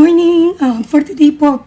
morning! For today po,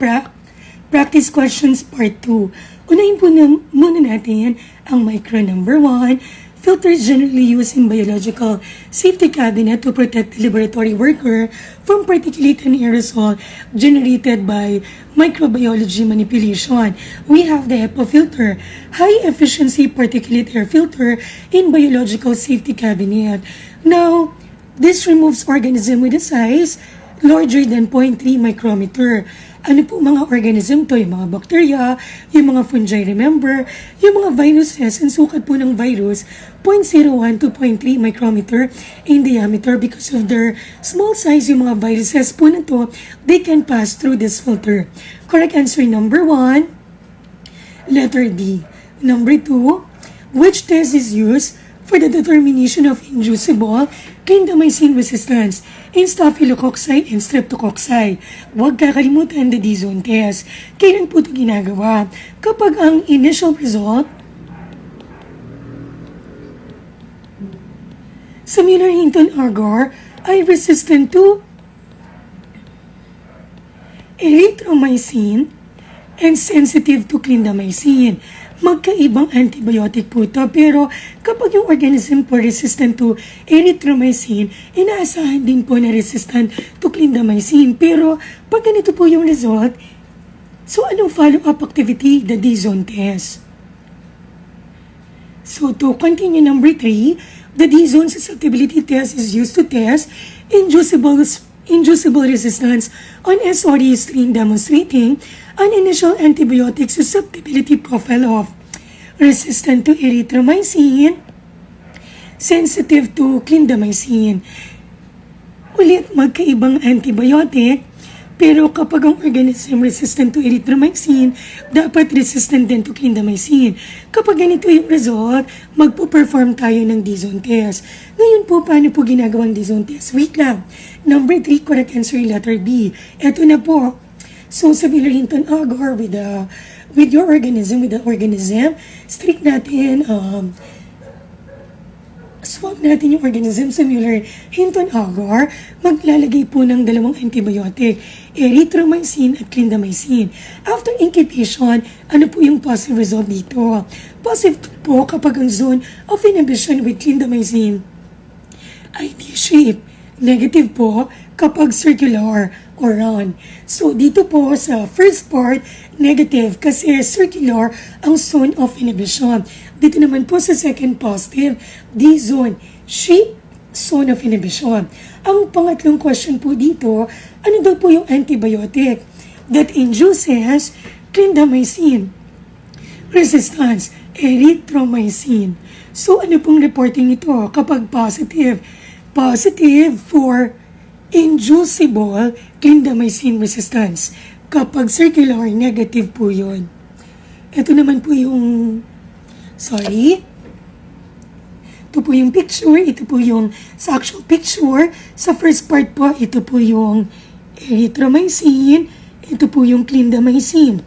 practice questions part 2. Unahin po muna natin ang micro number 1. Filters generally used in biological safety cabinet to protect the laboratory worker from particulate and aerosol generated by microbiology manipulation. We have the HEPA filter, high efficiency particulate air filter in biological safety cabinet. Now, this removes organism with a size larger than 0.3 micrometer. Ano po mga organism to? Yung mga bacteria, yung mga fungi, remember, yung mga viruses, ang sukat po ng virus, 0.01 to 0.3 micrometer in diameter. Because of their small size, yung mga viruses po na to, they can pass through this filter. Correct answer number 1, letter D. Number 2, which test is used for the determination of inducible clindamycin resistance in staphylococci and streptococci? Huwag kakalimutan the D-zone test. Kailan po ito ginagawa? Kapag ang initial result sa Miller-Hinton-Agar ay resistant to erythromycin and sensitive to clindamycin. Magkaibang antibiotic po ito, pero kapag yung organism po resistant to erythromycin, inaasahan din po na resistant to clindamycin. Pero pag ganito po yung result, so anong follow-up activity? The D-zone test. So to continue number 3, the D-zone susceptibility test is used to test inducible resistance on SOD strain, demonstrating an initial antibiotic susceptibility profile of resistant to erythromycin, sensitive to clindamycin. Ulit, magkaibang antibiotic, pero kapag ang organism resistant to erythromycin, dapat resistant din to clindamycin. Kapag ganito yung result, magpo-perform tayo ng D-zone test. Ngayon po, paano po ginagawang D-zone test? Wait lang. Number 3, correct answer, letter B. Ito na po. So, sa Miller-Hinton-Agar with the organism, strict natin, swab natin yung organism sa Miller-Hinton-Agar, maglalagay po ng dalawang antibiotic, erythromycin at clindamycin. After incubation, ano po yung positive result dito? Positive po kapag ang zone of inhibition with clindamycin ay D-shape. Negative po kapag circular or round. So, dito po sa first part, negative kasi circular ang zone of inhibition. Dito naman po sa second positive, D-zone, shape, zone of inhibition. Ang pangatlong question po dito, ano daw po yung antibiotic that induces clindamycin resistance? Erythromycin. So, ano pong reporting ito kapag positive? Positive for inducible clindamycin resistance. Kapag circular, negative po yun. Ito naman po yung, ito po yung picture, ito po yung sa actual picture. Sa first part po, ito po yung erythromycin, ito po yung clindamycin.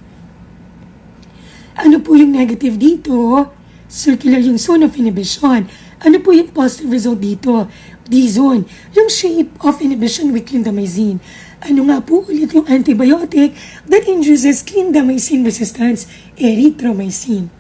Ano po yung negative dito? Circular yung zone of inhibition. Ano po yung positive result dito? D-zone, yung shape of inhibition with clindamycin. Ano nga po ulit yung antibiotic that induces clindamycin resistance? Erythromycin.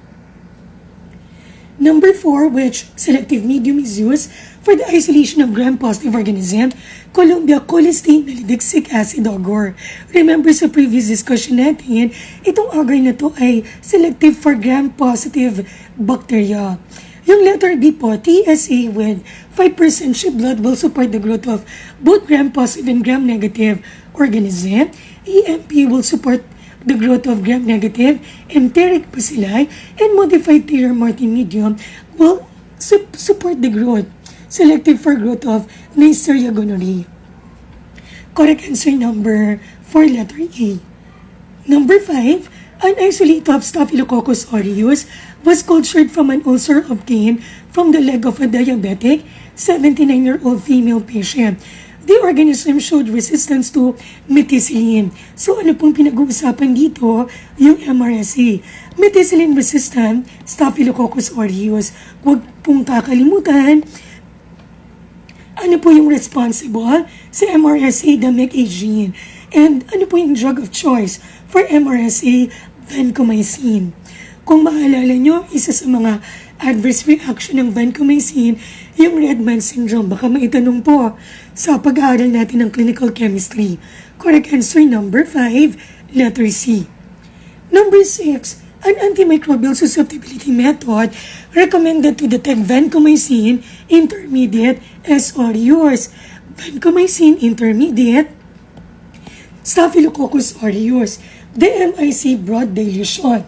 Number 4, which selective medium is used for the isolation of gram-positive organism? Columbia cholistate nalidixic acid agar. Remember sa previous discussion natin, itong agar na to ay selective for gram-positive bacteria. Yung letter B po, TSA with 5% ship blood will support the growth of both gram-positive and gram-negative organism. EMP will support the growth of gram-negative enteric bacilli, and modified Taylor-Martin medium will support the growth, selective for growth of Neisseria gonorrhoeae. Correct answer number 4, letter A. Number 5, an isolate of Staphylococcus aureus was cultured from an ulcer obtained from the leg of a diabetic 79-year-old female patient. The organism showed resistance to methicillin. So ano pong pinag-uusapan dito? Yung MRSA. Methicillin-resistant Staphylococcus aureus. Huwag pong kakalimutan, ano po yung responsible sa MRSA, the MECA gene. And ano po yung drug of choice for MRSA? Vancomycin. Kung maalala nyo, isa sa mga adverse reaction ng vancomycin, yung red man syndrome. Baka maitanong po sa pag-aaral natin ng clinical chemistry. Correct answer number 5, letter C. Number 6, an antimicrobial susceptibility method recommended to detect vancomycin intermediate S. aureus. Vancomycin intermediate, Staphylococcus aureus, DMIC broad dilution.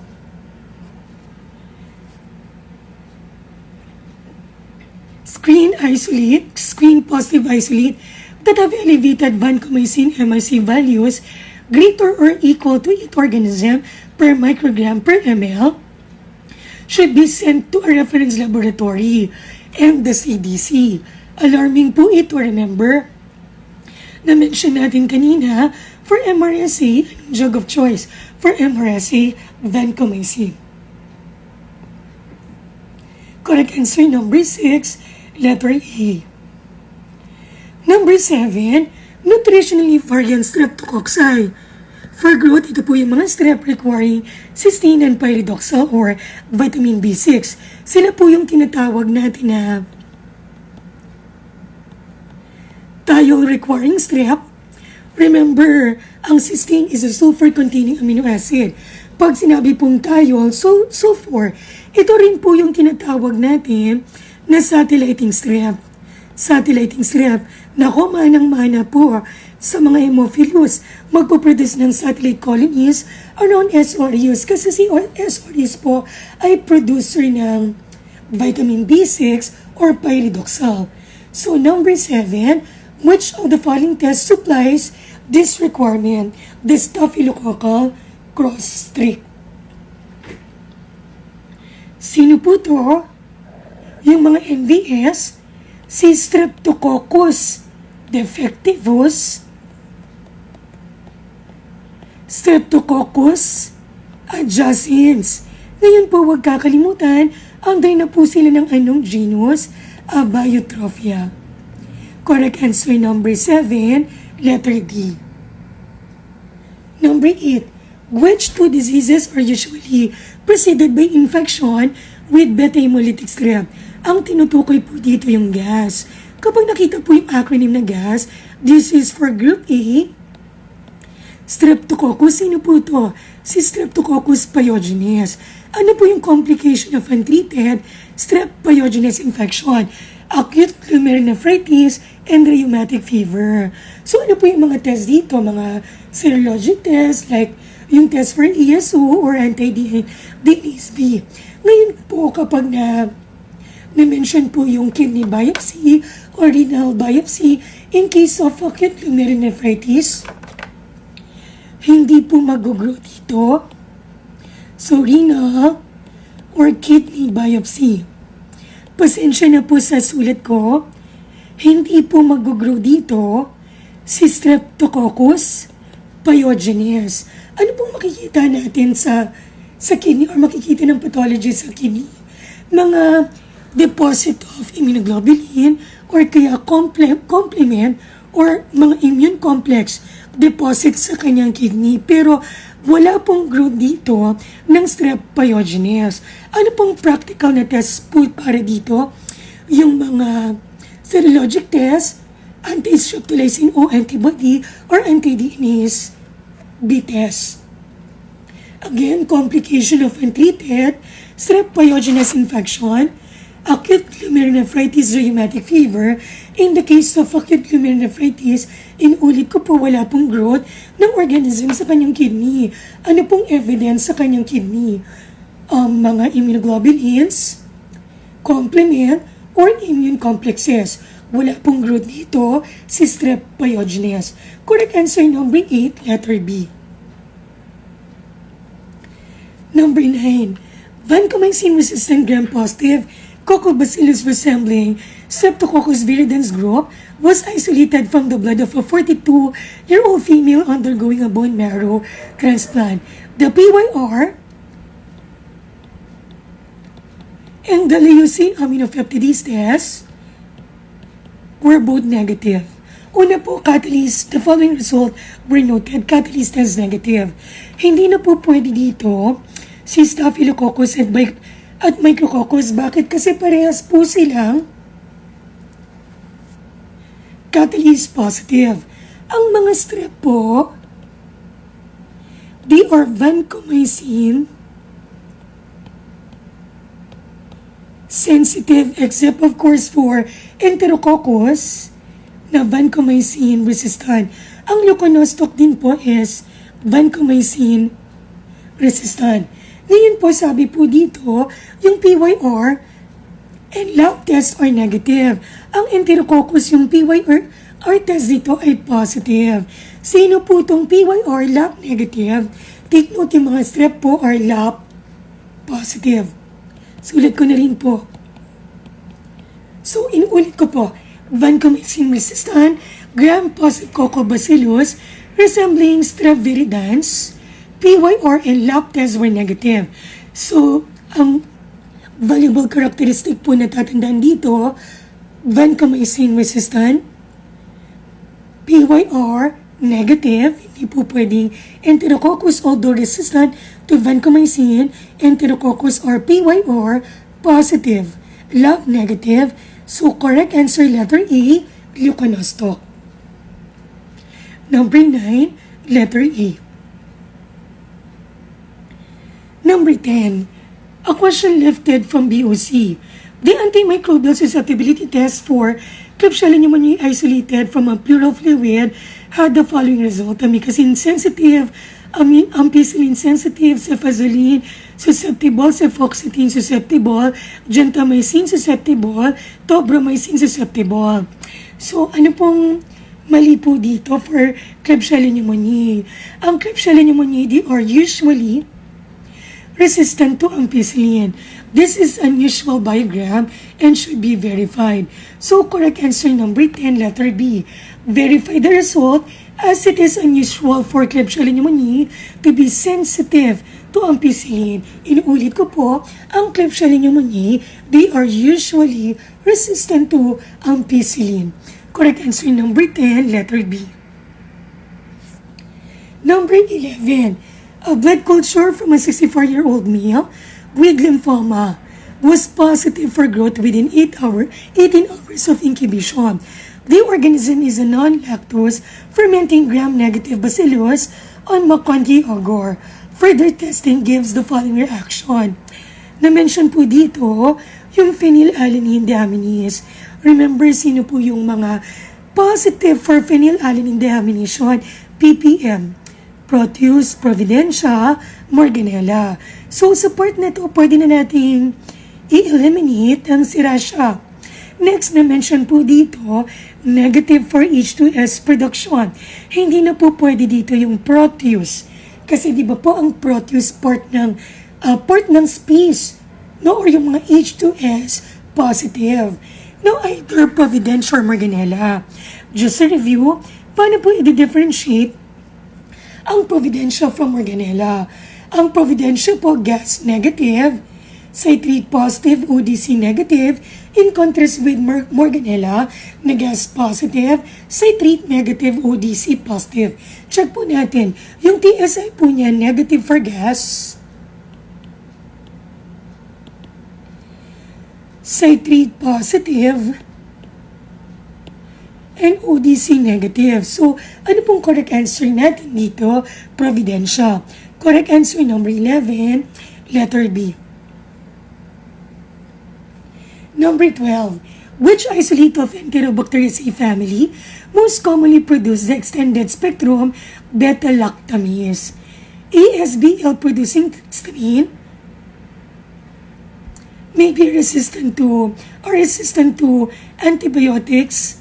Screen positive isolate that have elevated vancomycin MIC values greater or equal to 8 organism per microgram per ml should be sent to a reference laboratory and the CDC. Alarming po ito, remember? Na-mention natin kanina, for MRSA, drug of choice for MRSA, vancomycin. Correct answer number 6, letter A. Number 7, nutritionally variant streptococci. For growth, ito po yung mga strep requiring cysteine and pyridoxal or vitamin B6. Sila po yung tinatawag natin na thiol requiring strep. Remember, ang cysteine is a sulfur-containing amino acid. Pag sinabi pong thiol, sulfur, ito rin po yung tinatawag natin na satelliting strep. Satelliting strep, nako manang-mana po sa mga hemophilus, magpo-produce ng satellite colonies around S. aureus kasi si S. aureus po ay producer ng vitamin B6 or pyridoxal. So number 7, which of the following test supplies this requirement? The staphylococcal cross-streak. Sino po to? Yung mga MVS, si Streptococcus defectivus, Streptococcus adjacens. Ngayon po, huwag kakalimutan, under na po sila ng anong genus? Abiyotrophia. Correct answer number 7, letter D. Number 8, which two diseases are usually preceded by infection with beta-hemolytic strep? Ang tinutukoy po dito yung gas. Kapag nakita po yung acronym na gas, this is for group A, Streptococcus. Sino po ito? Si Streptococcus pyogenes. Ano po yung complication of untreated strep pyogenes infection? Acute glomerulonephritis and rheumatic fever. So ano po yung mga test dito? Mga serologic test like yung test for ESO or anti-DSB. Ngayon po kapag na-mention po yung kidney biopsy or renal biopsy in case of acute glomerulonephritis, hindi po mag-grow dito. So, renal or kidney biopsy. Pasensya na po sa sulat ko. Hindi po mag-grow dito si Streptococcus pyogenes. Ano pong makikita natin sa kidney or makikita ng pathologist sa kidney? Mga deposit of immunoglobulin or kaya complement or mga immune complex deposit sa kanyang kidney. Pero wala pong growth dito ng strep pyogenes. Ano pong practical na test po para dito? Yung mga serologic test, anti-streptolysin O antibody or anti-DNase B test. Again, complication of untreated strep pyogenes infection, acute glomerulonephritis, rheumatic fever. In the case of acute glomerulonephritis, inulit ko po, wala pong growth ng organism sa kanyang kidney. Ano pong evidence sa kanyang kidney? Mga immunoglobulins, complement, or immune complexes. Wala pong growth dito si strep pyogenes. Correct answer number 8, letter B. Number 9, vancomycin-resistant gram-positive Coccobacillus resembling Streptococcus viridans group was isolated from the blood of a 42-year-old female undergoing a bone marrow transplant. The PYR and the leucine aminopeptidase test were both negative. Una po, catalyst, the following result were noted, catalyst test negative. Hindi na po pwede dito si Staphylococcus at Micrococcus. Bakit? Kasi parehas po silang catalyst positive. Ang mga strep po, they are vancomycin sensitive, except of course for Enterococcus na vancomycin resistant. Ang leuconostoc din po is vancomycin resistant. Ngayon po, sabi po dito, yung PYR and lab test are negative. Ang Enterococcus, yung PYR test dito ay positive. Sino po itong PYR lab negative? Take note, yung mga strep po are lab positive. Sulit ko na rin po. So, inulit ko po. Vancomycin resistant, gram-positive Coccobacillus resembling strep viridans, PYR and lab tests were negative. So, ang valuable characteristic po na tatandaan dito, vancomycin resistant, PYR negative, hindi po pwedeng Enterococcus although resistant to vancomycin, Enterococcus or PYR positive, lab negative. So, correct answer letter A, leuconostoc. Number 9, letter A. Number 10, a question lifted from BOC. The antimicrobial susceptibility test for Klebsiella pneumoniae isolated from a pleural fluid had the following result: amikacin sensitive, ampicillin sensitive, cefazolin susceptible, cefoxitin susceptible, gentamicin susceptible, tobramycin susceptible. So, ano pong mali po dito for Klebsiella pneumoniae? Ang Klebsiella pneumoniae, they are usually resistant to ampicillin. This is unusual biogram and should be verified. So, correct answer number 10, letter B. Verify the result as it is unusual for Klebsiella pneumoniae to be sensitive to ampicillin. Inuulit ko po, ang Klebsiella pneumoniae, they are usually resistant to ampicillin. Correct answer number 10, letter B. Number 11, a blood culture from a 64-year-old male with lymphoma was positive for growth within 18 hours of incubation. The organism is a non-lactose fermenting gram-negative bacillus on McConkie agar. Further testing gives the following reaction. Na-mention po dito yung phenylalanine deaminase. Remember, sino po yung mga positive for phenylalanine deamination? PPM. Proteus, Providencia, Morganella. So, sa part na ito, pwede na natin i-eliminate ang sirasya. Next, na-mention po dito, negative for H2S production. Hindi na po pwede dito yung Proteus. Kasi di ba po ang Proteus part ng space, no? Or yung mga H2S positive. No, either Providencia or Morganella. Just a review, paano po i-differentiate ang Providencia from Morganella? Ang Providencia po, gas negative, citrate positive, ODC negative, in contrast with Morganella na gas positive, citrate negative, ODC positive. Check po natin, yung TSI po niya negative for gas, citrate positive, and ODC negative. So, ano pong correct answer natin dito? Providencia. Correct answer number 11, letter B. Number 12, which isolate of Enterobacteriaceae family most commonly produce the extended spectrum beta-lactamase? ASBL producing histamine may be resistant to antibiotics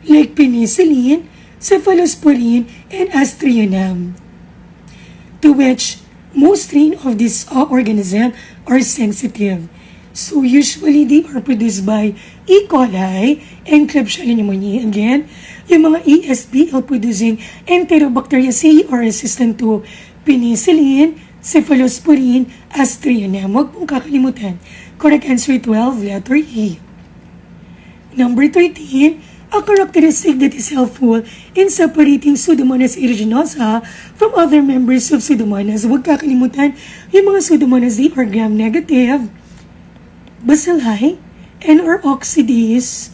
like penicillin, cephalosporin, and aztreonam, to which most strain of this organism are sensitive. So usually they are produced by E. coli and Klebsiella pneumoniae. Again, yung mga ESBL producing Enterobacteriaceae are resistant to penicillin, cephalosporin, aztreonam. Huwag pong kakalimutan. Correct answer 12, letter E. Number 13, a characteristic that is helpful in separating Pseudomonas aeruginosa from other members of Pseudomonas. Huwag kakalimutan, yung mga Pseudomonas, they are gram-negative, bacilli, and or oxidase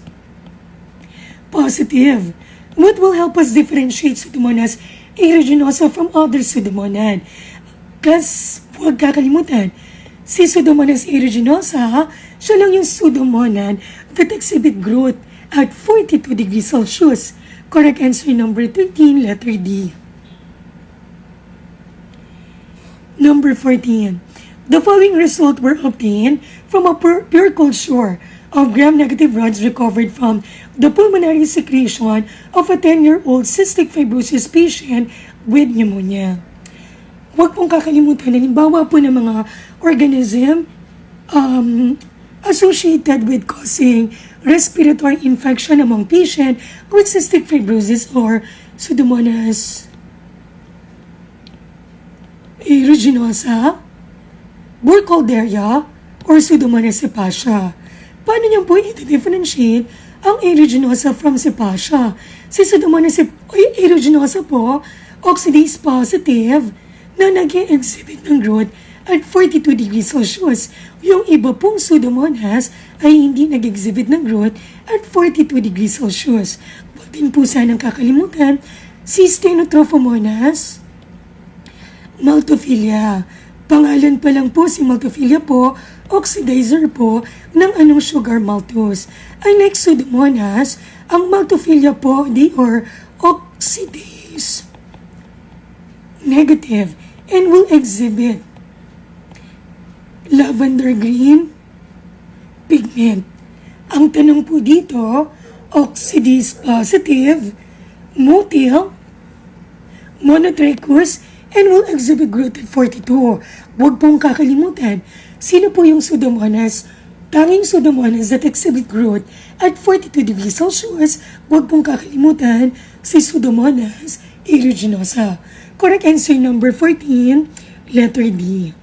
positive. What will help us differentiate Pseudomonas aeruginosa from other Pseudomonad? Plus, huwag kakalimutan, si Pseudomonas aeruginosa, siya lang yung Pseudomonad that exhibit growth at 42 degrees Celsius. Correct answer number 13, letter D. Number 14. The following result were obtained from a pure culture of gram-negative rods recovered from the pulmonary secretion of a 10-year-old cystic fibrosis patient with pneumonia. Huwag pong kakalimutan, halimbawa po ng mga organism associated with causing respiratory infection among patient with cystic fibrosis or Pseudomonas aeruginosa, Burkholderia, or Pseudomonas cepacia. Paano niyo po i-differentiate ang aeruginosa from cepacia? Si Pseudomonas aeruginosa po, oxidase positive, na nag-exhibit ng growth at 42 degrees Celsius. Yung iba pong Pseudomonas ay hindi nag-exhibit ng growth at 42 degrees Celsius. Huwag din po sanang kakalimutan si Stenotrophomonas maltophilia. Pangalan pa lang po si maltophilia po, oxidizer po ng anong sugar maltose. Unlike Pseudomonas, ang maltophilia po, they are oxidase negative and will exhibit lavender green pigment. Ang tanong po dito, oxidase positive, motile, monotrichous, and will exhibit growth at 42. Huwag pong kakalimutan, sino po yung Pseudomonas? Tanging Pseudomonas that exhibit growth at 42 degrees Celsius. Huwag pong kakalimutan si Pseudomonas aeruginosa. Correct answer number 14, letter D.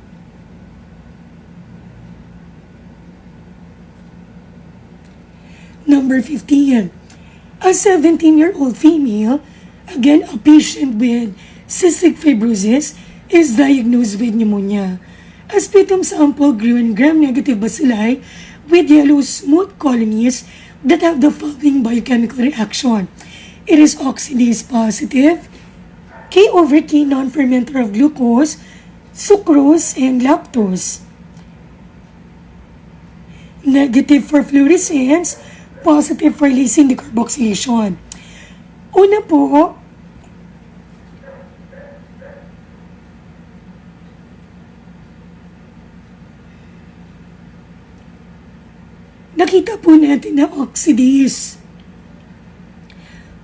Number 15. A 17-year-old female, again a patient with cystic fibrosis, is diagnosed with pneumonia. A sputum sample grew in gram-negative bacilli with yellow smooth colonies that have the following biochemical reaction. It is oxidase positive, K over K non-fermenter of glucose, sucrose, and lactose. Negative for fluorescence, positive for lysine decarboxylation. Una po, nakita po natin na oxidase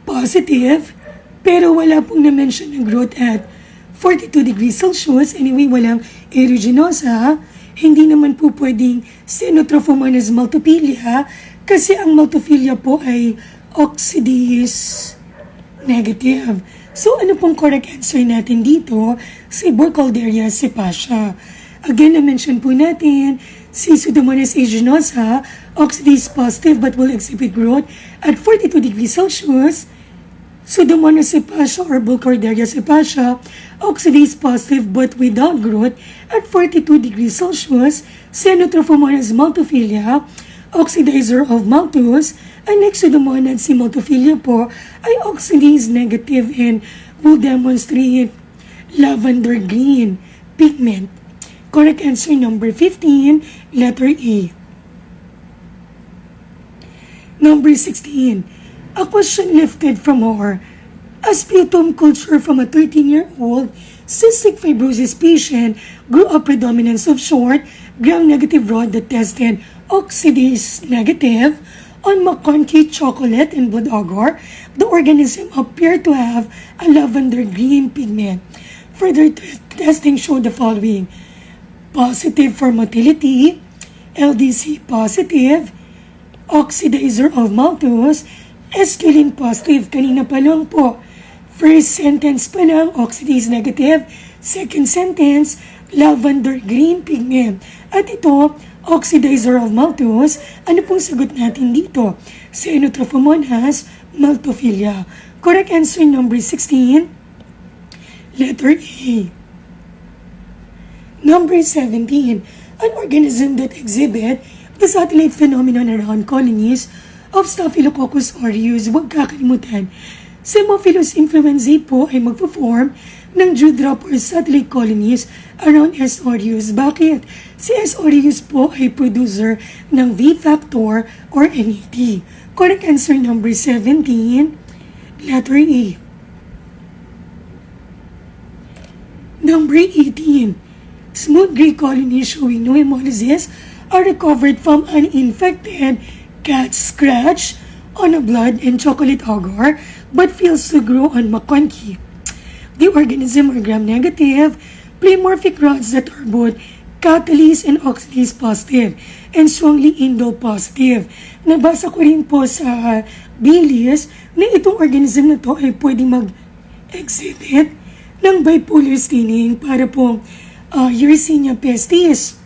positive, pero wala pong na-mention ng growth at 42 degrees Celsius. Anyway, walang aeruginosa. Hindi naman po pwedeng Stenotrophomonas maltophilia kasi ang maltophilia po ay oxidase negative. So, ano pong correct answer natin dito? Si Burkholderia cepacia. Again, na-mention po natin si Pseudomonas aeruginosa, oxidase positive but will exhibit growth at 42 degrees Celsius. Pseudomonas cepacia or Burkholderia cepacia, oxidase positive but without growth at 42 degrees Celsius. Stenotrophomonas maltophilia, oxidizer of maltose. Ang next Pseudomonad, si maltophilia po, ay oxidase negative and will demonstrate lavender green pigment. Correct answer number 15, letter A. Number 16. A question lifted from our a sputum culture from a 13-year-old cystic fibrosis patient grew a predominance of short, gram-negative rod that tested oxidase negative on McConkie chocolate and blood agar. The organism appeared to have a lavender green pigment. Further testing showed the following: positive for motility, LDC positive, oxidizer of maltose, esculin positive. Kanina pa lang po, first sentence pa lang, oxidase negative. Second sentence, lavender green pigment. At ito, oxidizer of maltose. Ano pong sagot natin dito? Stenotrophomonas maltophilia. Correct answer number 16, letter A. Number 17, an organism that exhibit the satellite phenomenon around colonies of Staphylococcus aureus. Huwag kakalimutan, Haemophilus influenzae po ay magpo-form ng dewdrop or satellite colonies around S. aureus. Bakit? Si S. aureus po ay producer ng V factor or NAD. Correct answer number 17, letter A. Number 18, smooth gray colonies showing no hemolysis are recovered from an infected cat scratch on a blood and chocolate agar but fails to grow on McConkie. The organism are gram-negative, plymorphic rods that are both catalase and oxidase positive and strongly indole positive. Nabasa ko rin po sa bilis na itong organism na to ay pwede mag-exhibit ng bipolar staining para po Yersinia pestis,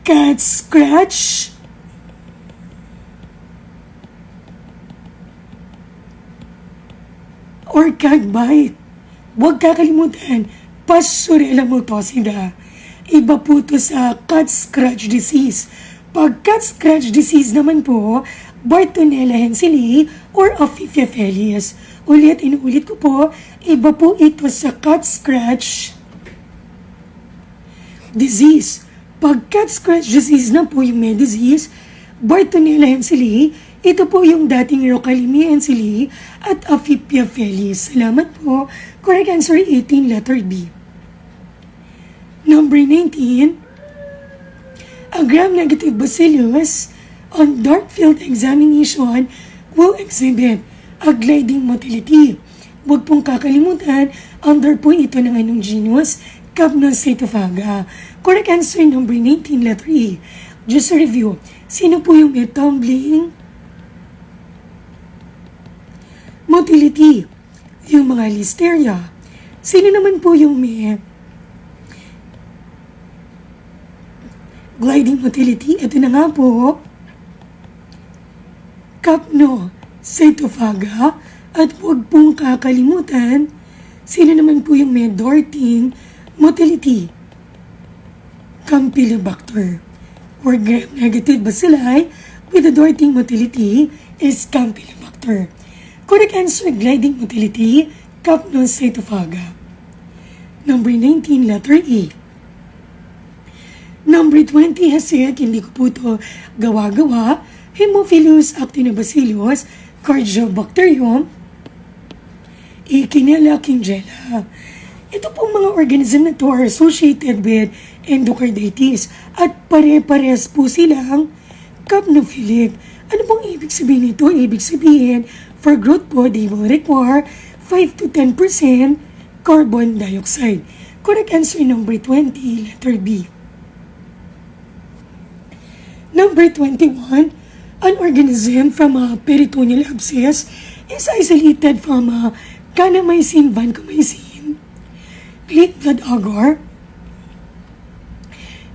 cat scratch, or cat bite. Huwag kakalimutan, Pasteurella multocida. Iba po ito sa cat scratch disease. Pag cat scratch disease naman po, Bartonella henselae or Ophiophelis. Inuulit ko po, iba po ito sa cat scratch disease. Pag cat scratch disease na po yung may disease, Bartonella henselae, ito po yung dating Rockalimia henselae at Ophiophelis. Salamat po. Correct answer 18, letter B. Number 19, a gram-negative bacillus on dark field examination will exhibit a gliding motility. Huwag pong kakalimutan, under po ito ng anong genus, Capnocytophaga. Correct answer number 19, letter E. Just a review, sino po yung may tumbling motility? Yung mga listeria. Sino naman po yung may gliding motility? Ito na nga po, Capnocytophaga. At huwag pong kakalimutan, sino naman po yung may darting motility? Campylobacter. Or gram-negative bacilli with a darting motility is Campylobacter. Correct answer, gliding motility, Capnocytophaga. Number 19, letter E. Number 20, hasek, hindi ko po ito gawa-gawa, Haemophilus actinobacillus cardiobacterium, Echinella kingella. Ito pong mga organism na to are associated with endocarditis at pare-pares po silang capnophilic. Ano pong ibig sabihin nito? Ibig sabihin, for growth po, they will require 5 to 10% carbon dioxide. Correct answer number 20, letter B. Number 21, an organism from a peritoneal abscess is isolated from a kanamycin, vancomycin, leak blood agar,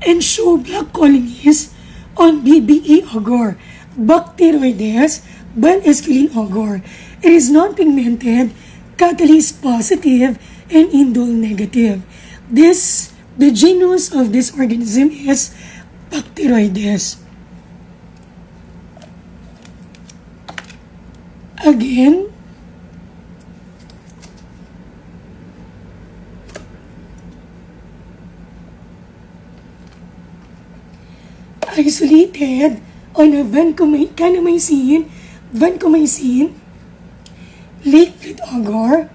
and show black colonies on BBE agar, Bacteroides bullosculin agar. It is non-pigmented, catalase positive, and indole negative. The genus of this organism is Bacteroides. Again, isolated on a kanamycin, vancomycin, leak blood agar,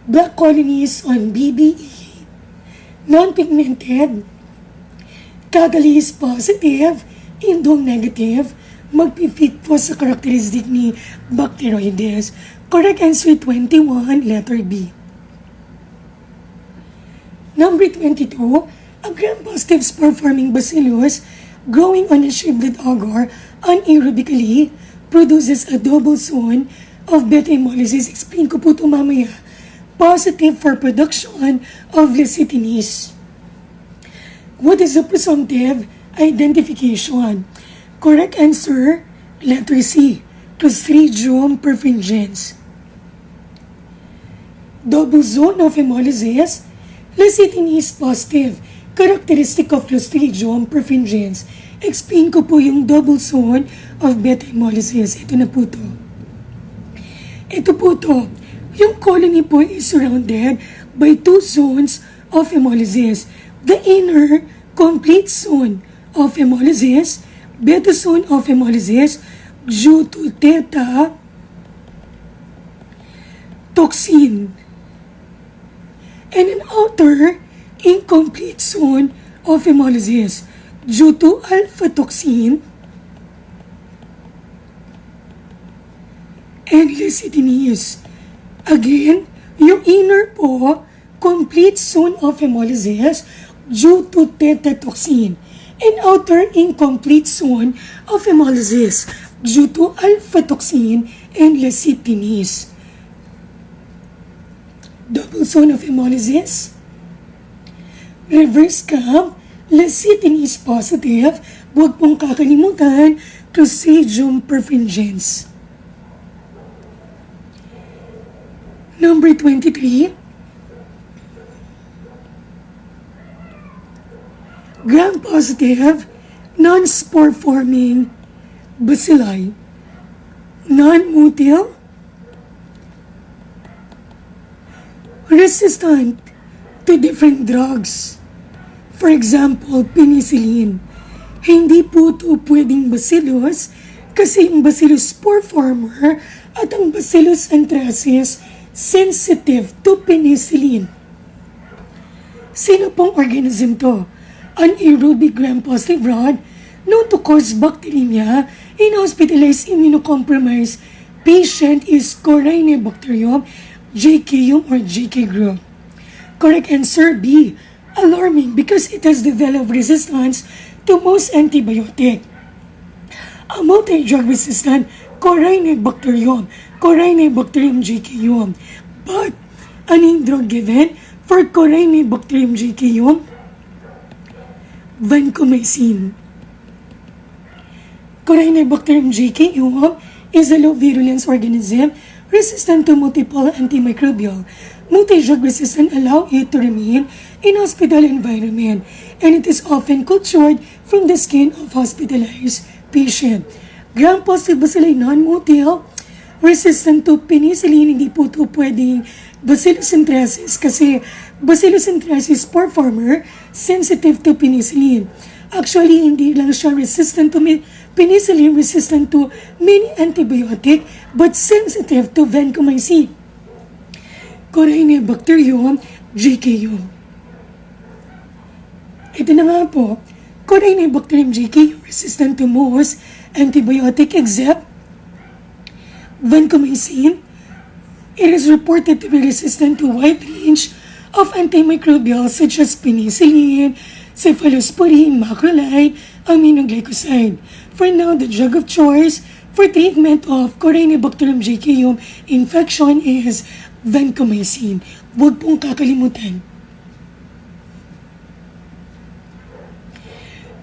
black colonies on BBE, non-pigmented, catalase positive, indole negative, magpifit po sa karakteristik ni Bacteroides. Correct answer 21, letter B. Number 22, a gram-positive spore-forming bacillus growing on a shaped agar anaerobically produces a double zone of beta hemolysis. Explain ko po ito mamaya. Positive for production of lecithinase. What is the presumptive identification? Correct answer, letter C. Clostridium perfringens. Double zone of hemolysis, lecithin is positive, characteristic of Clostridium perfringens. Explain ko po yung double zone of beta hemolysis. Ito na po to. Ito po to. Yung colony po is surrounded by two zones of hemolysis. The inner complete zone of hemolysis, beta zone of hemolysis, due to theta toxin, and an outer incomplete zone of hemolysis due to alpha toxin and lecithinase. Again, yung inner po, complete zone of hemolysis due to theta toxin, and outer incomplete zone of hemolysis due to alpha toxin and lecithinase. Double zone of hemolysis, reverse cam, lecithinase positive, huwag pong kakalimutan, Clostridium perfringens. Number 23, gram-positive, non-spore-forming bacilli, non-motile, resistant to different drugs. For example, penicillin. Hindi po ito pwedeng bacillus kasi yung bacillus spore former at ang bacillus anthracis sensitive to penicillin. Sino pong organism to? Anaerobic gram-positive rod known to cause bacteremia in hospitalized immunocompromised patient is Corynebacterium JKum or JK group. Correct answer B. Alarming because it has developed resistance to most antibiotic. A multi-drug resistant Corynebacterium JKum. But, anong drug given for Corynebacterium JKum? Vancomycin. Corynebacterium JKum is a low virulence organism resistant to multiple antimicrobial. Multi-drug resistant allow it to remain in hospital environment, and it is often cultured from the skin of hospitalized patient. Gram-positive bacilli non-motile, resistant to penicillin, hindi po ito pwedeng Bacillus anthracis kasi Bacillus anthracis spore former sensitive to penicillin. Actually, hindi lang siya resistant to penicillin, resistant to many antibiotic, but sensitive to vancomycin. Corynebacterium JKum. Ito na nga po, Corynebacterium JKum resistant to most antibiotic except vancomycin. It is reported to be resistant to a wide range of antimicrobials such as penicillin, cephalosporin, macrolide, aminoglycoside. For now, the drug of choice for treatment of Corynebacterium JKum infection is vancomycin. Huwag pong kakalimutan.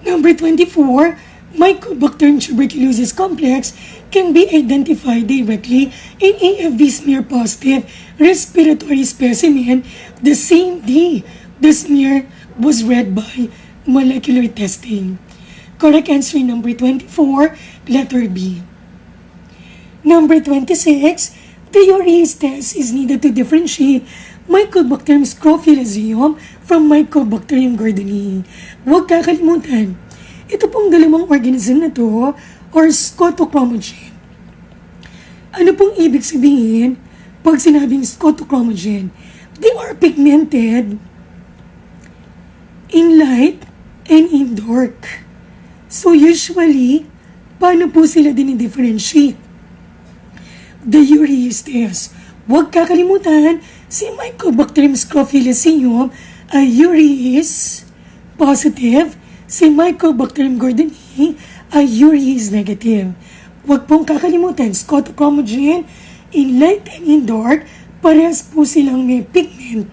Number 24, Mycobacterium tuberculosis complex can be identified directly in AFV smear positive respiratory specimen the same day the smear was read by molecular testing. Correct answer number 24, letter B. Number 26, the urease test is needed to differentiate Mycobacterium scrofulaceum from Mycobacterium gordonii. Huwag kakalimutan, ito pong dalawang organism na to or scotochromogen. Ano pong ibig sabihin pag sinabing scotochromogen? They are pigmented in light and in dark. So usually, paano po sila dinidifferentiate? The urease test. Huwag kakalimutan, si Mycobacterium scrofulaceum ay urease positive, si Mycobacterium gordonii ay urease negative. Huwag pong kakalimutan, scotochromogen, in light and in dark, parehas po silang may pigment.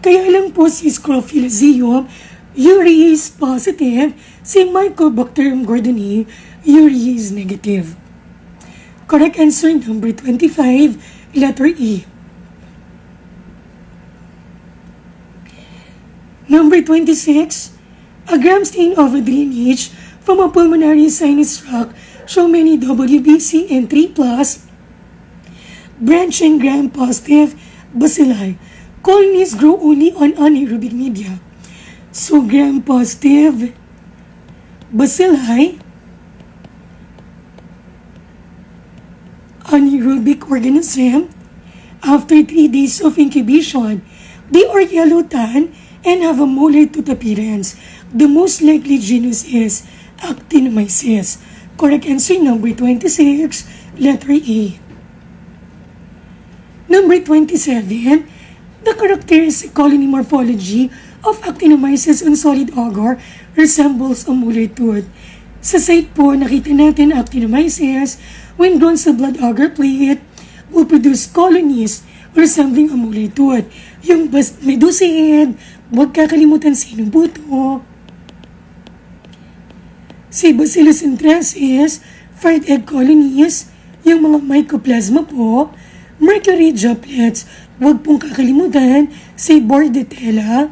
Kaya lang po si scrofulaceum, urease positive, si Mycobacterium gordonii, urease negative. Correct answer number 25, letter E. Number 26, a gram stain of a drainage from a pulmonary sinus tract show many WBC and 3+ branching gram-positive bacilli. Colonies grow only on anaerobic media. So gram-positive bacilli, anaerobic organism, after 3 days of incubation, they are yellow tan and have a molar tooth appearance. The most likely genus is Actinomyces. Correct answer number 26, letter A. Number 27, the characteristic colony morphology of Actinomyces on solid agar resembles a molar tooth. Sa site po, nakita natin Actinomyces when grown sa blood agar plate will produce colonies resembling a molar tooth. Yung medusa head, huwag kakalimutan sinong buto. Si Bacillus anthracis, fried egg colonies, yung mga mycoplasma po, mercury droplets, huwag pong kakalimutan si Bordetella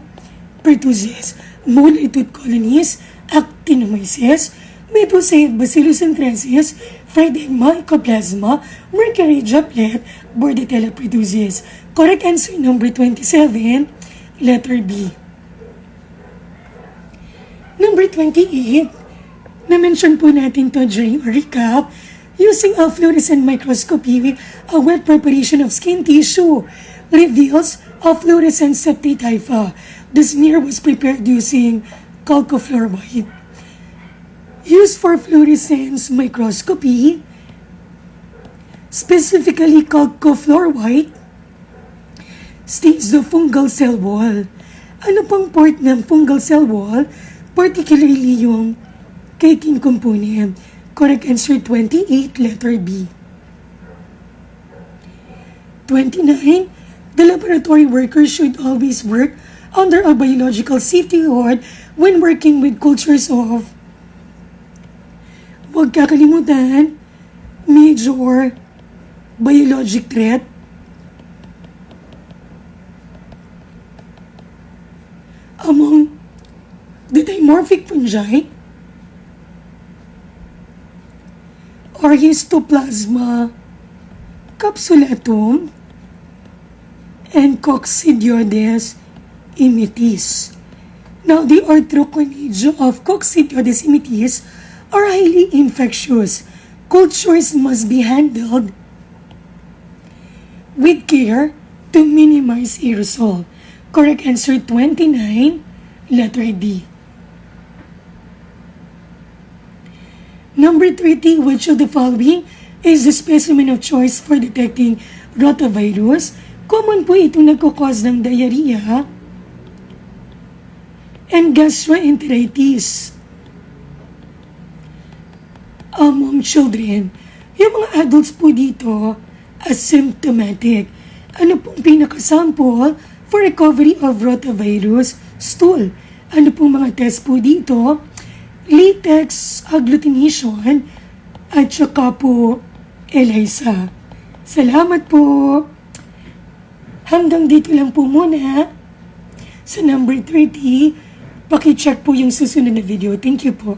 pertussis, molar tooth colonies, Actinomyces, medusa head, Bacillus anthracis, fried egg mycoplasma, mercury droplet, Bordetella pertussis. Correct answer number 27, letter B. Number 28, na-mention po natin to during our recap, using a fluorescent microscopy, a wet preparation of skin tissue reveals a fluorescent septic typha. The smear was prepared using chalcofluoride. Used for fluorescence microscopy, specifically chalcofluoride, stains the fungal cell wall. Ano pang part ng fungal cell wall? Particularly yung caking component. Correct answer 28, letter B. 29, the laboratory worker should always work under a biological safety hood when working with cultures of, huwag kakalimutan, major biologic threat, among the dimorphic fungi or Histoplasma capsulatum and Coccidioides immitis. Now, the arthroconidea of Coccidioides immitis are highly infectious. Cultures must be handled with care to minimize aerosol. Correct answer 29, letter D. Number 30, which of the following is the specimen of choice for detecting rotavirus? Common po itong nagkukause ng diarrhea and gastroenteritis among children. Yung mga adults po dito, asymptomatic. Ano pong pinaka-sample for recovery of rotavirus? Stool. Ano pong mga test po dito? Latex agglutination at saka po ELISA. Salamat po. Hanggang dito lang po muna sa number 30. Pakicheck po yung susunod na video. Thank you po.